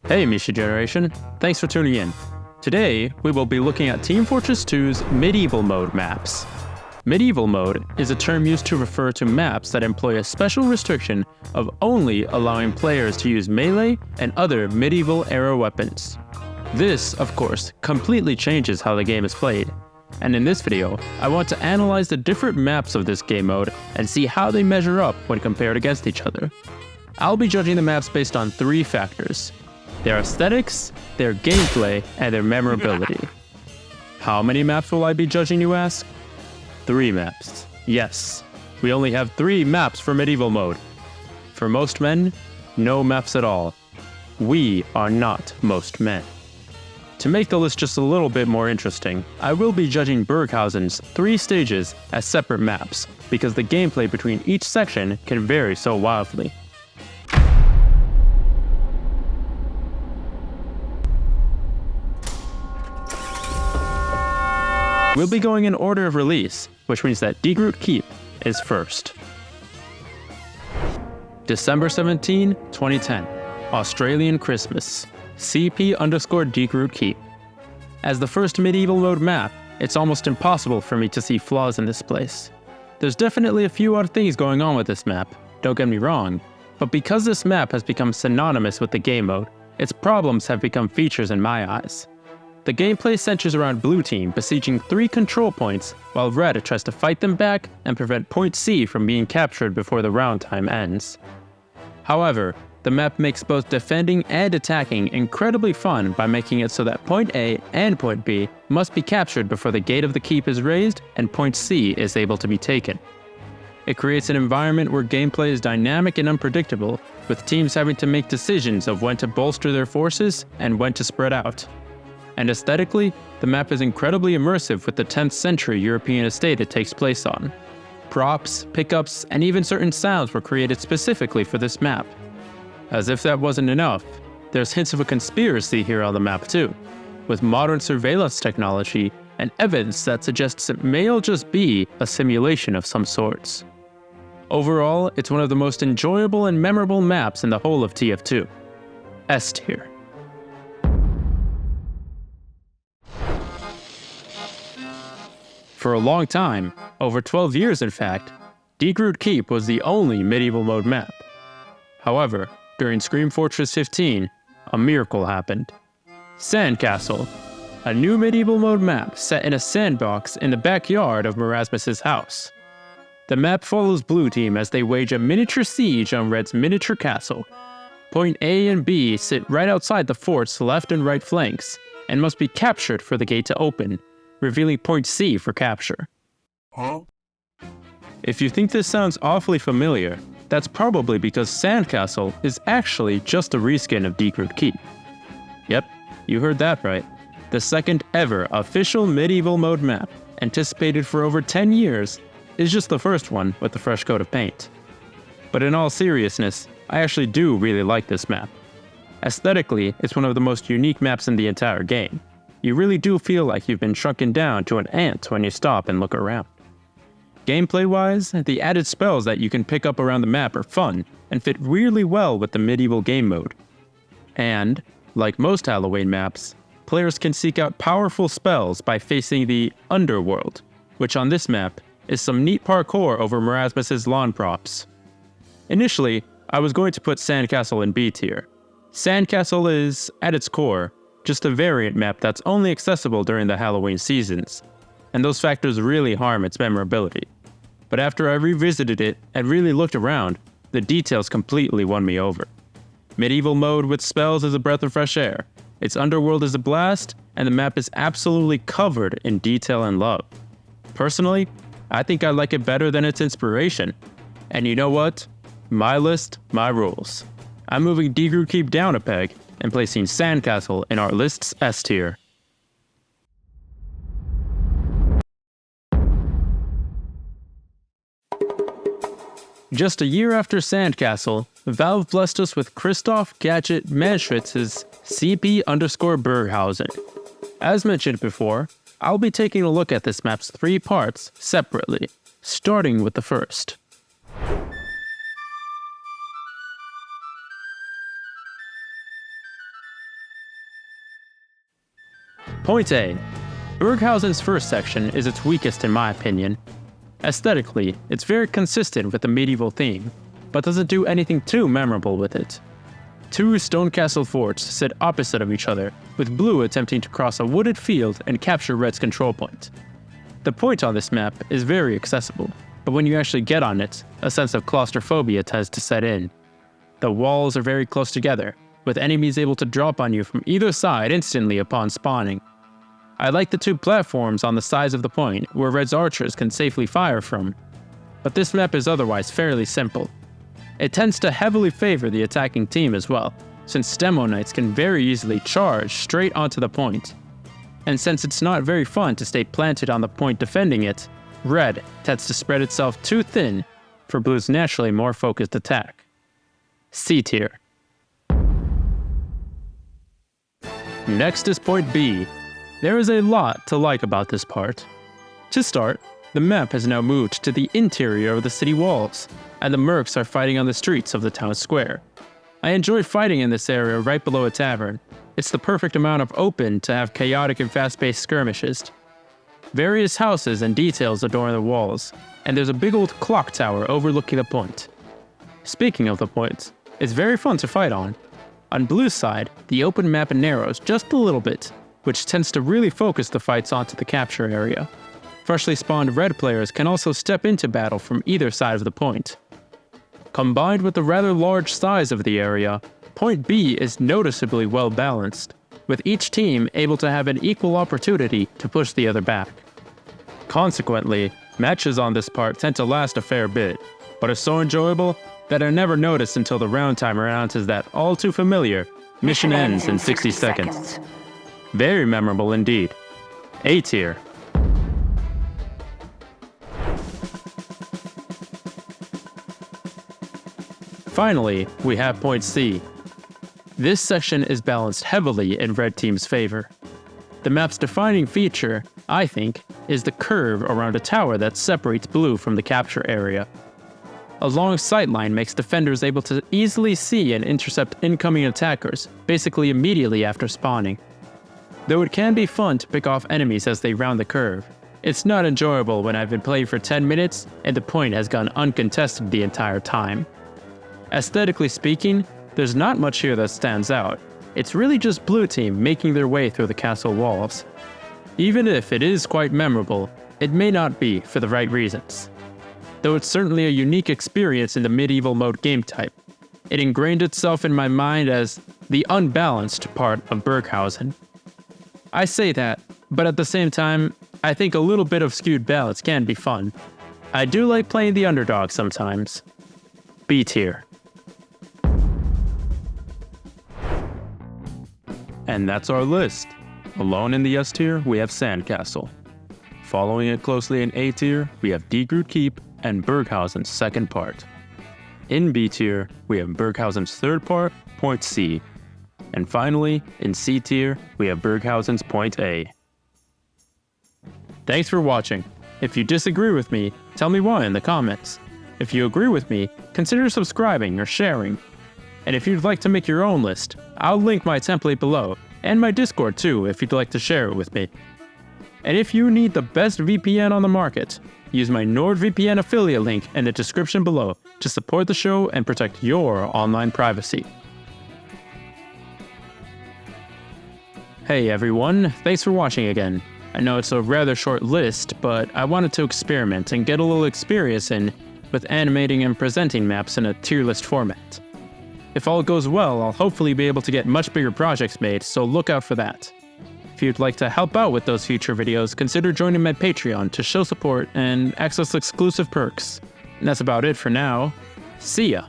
Hey Misha Generation, thanks for tuning in. Today, we will be looking at Team Fortress 2's Medieval Mode maps. Medieval Mode is a term used to refer to maps that employ a special restriction of only allowing players to use melee and other medieval-era weapons. This, of course, completely changes how the game is played. And in this video, I want to analyze the different maps of this game mode and see how they measure up when compared against each other. I'll be judging the maps based on three factors: their aesthetics, their gameplay, and their memorability. How many maps will I be judging, you ask? 3 maps. Yes, we only have 3 maps for Medieval Mode. For most men, no maps at all. We are not most men. To make the list just a little bit more interesting, I will be judging Burghausen's 3 stages as separate maps, because the gameplay between each section can vary so wildly. We'll be going in order of release, which means that Die Groot Keep is first. December 17, 2010, Australian Christmas, CP_Die Groot Keep. As the first Medieval Mode map, it's almost impossible for me to see flaws in this place. There's definitely a few odd things going on with this map, don't get me wrong, but because this map has become synonymous with the game mode, its problems have become features in my eyes. The gameplay centers around Blue Team besieging 3 control points, while Red tries to fight them back and prevent Point C from being captured before the round time ends. However, the map makes both defending and attacking incredibly fun by making it so that Point A and Point B must be captured before the gate of the keep is raised and Point C is able to be taken. It creates an environment where gameplay is dynamic and unpredictable, with teams having to make decisions of when to bolster their forces and when to spread out. And aesthetically, the map is incredibly immersive with the 10th century European estate it takes place on. Props, pickups, and even certain sounds were created specifically for this map. As if that wasn't enough, there's hints of a conspiracy here on the map too, with modern surveillance technology and evidence that suggests it may all just be a simulation of some sorts. Overall, it's one of the most enjoyable and memorable maps in the whole of TF2. S tier. For a long time, over 12 years in fact, Die Groot Keep was the only Medieval Mode map. However, during Scream Fortress 15, a miracle happened. Sandcastle, a new Medieval Mode map set in a sandbox in the backyard of Merasmus's house. The map follows Blue Team as they wage a miniature siege on Red's miniature castle. Point A and B sit right outside the fort's left and right flanks, and must be captured for the gate to open, revealing Point C for capture. Huh? If you think this sounds awfully familiar, that's probably because Sandcastle is actually just a reskin of Die Groot Keep. Yep, you heard that right. The second ever official Medieval Mode map, anticipated for over 10 years, is just the first one with a fresh coat of paint. But in all seriousness, I actually do really like this map. Aesthetically, it's one of the most unique maps in the entire game. You really do feel like you've been shrunken down to an ant when you stop and look around. Gameplay-wise, the added spells that you can pick up around the map are fun, and fit really well with the medieval game mode. And, like most Halloween maps, players can seek out powerful spells by facing the Underworld, which on this map is some neat parkour over Merasmus's lawn props. Initially, I was going to put Sandcastle in B tier. Sandcastle is, at its core, just a variant map that's only accessible during the Halloween seasons, and those factors really harm its memorability. But after I revisited it and really looked around, the details completely won me over. Medieval Mode with spells is a breath of fresh air, its underworld is a blast, and the map is absolutely covered in detail and love. Personally, I think I like it better than its inspiration. And you know what? My list, my rules. I'm moving Die Groot Keep down a peg, and placing Sandcastle in our list's S tier. Just a year after Sandcastle, Valve blessed us with Christoph Gadget Manschwitz's CP_Burghausen. As mentioned before, I'll be taking a look at this map's 3 parts separately, starting with the first. Point A. Burghausen's first section is its weakest in my opinion. Aesthetically, it's very consistent with the medieval theme, but doesn't do anything too memorable with it. Two stone castle forts sit opposite of each other, with blue attempting to cross a wooded field and capture red's control point. The point on this map is very accessible, but when you actually get on it, a sense of claustrophobia tends to set in. The walls are very close together, with enemies able to drop on you from either side instantly upon spawning. I like the two platforms on the sides of the point where red's archers can safely fire from, but this map is otherwise fairly simple. It tends to heavily favor the attacking team as well, since demo knights can very easily charge straight onto the point. And since it's not very fun to stay planted on the point defending it, red tends to spread itself too thin for blue's naturally more focused attack. C tier. Next is point B. There is a lot to like about this part. To start, the map has now moved to the interior of the city walls, and the mercs are fighting on the streets of the town square. I enjoy fighting in this area right below a tavern. It's the perfect amount of open to have chaotic and fast-paced skirmishes. Various houses and details adorn the walls, and there's a big old clock tower overlooking the point. Speaking of the point, it's very fun to fight on. On blue's side, the open map narrows just a little bit, which tends to really focus the fights onto the capture area. Freshly spawned red players can also step into battle from either side of the point. Combined with the rather large size of the area, Point B is noticeably well balanced, with each team able to have an equal opportunity to push the other back. Consequently, matches on this part tend to last a fair bit, but are so enjoyable that I never noticed until the round timer announces that all too familiar mission ends in 60 seconds. Very memorable indeed. A tier. Finally, we have point C. This section is balanced heavily in red team's favor. The map's defining feature, I think, is the curve around a tower that separates blue from the capture area. A long sightline makes defenders able to easily see and intercept incoming attackers, basically immediately after spawning. Though it can be fun to pick off enemies as they round the curve, it's not enjoyable when I've been playing for 10 minutes and the point has gone uncontested the entire time. Aesthetically speaking, there's not much here that stands out. It's really just blue team making their way through the castle walls. Even if it is quite memorable, it may not be for the right reasons. Though it's certainly a unique experience in the medieval mode game type, it ingrained itself in my mind as the unbalanced part of Burghausen. I say that, but at the same time, I think a little bit of skewed balance can be fun. I do like playing the underdog sometimes. B tier. And that's our list. Alone in the S tier, we have Sandcastle. Following it closely in A tier, we have Diegrood Keep and Burghausen's second part. In B tier, we have Burghausen's third part, Point C. And finally, in C tier, we have Burghausen's Point A. Thanks for watching. If you disagree with me, tell me why in the comments. If you agree with me, consider subscribing or sharing. And if you'd like to make your own list, I'll link my template below, and my Discord too if you'd like to share it with me. And if you need the best VPN on the market, use my NordVPN affiliate link in the description below to support the show and protect your online privacy. Hey everyone, thanks for watching again. I know it's a rather short list, but I wanted to experiment and get a little experience in with animating and presenting maps in a tier list format. If all goes well, I'll hopefully be able to get much bigger projects made, so look out for that. If you'd like to help out with those future videos, consider joining my Patreon to show support and access exclusive perks. And that's about it for now. See ya!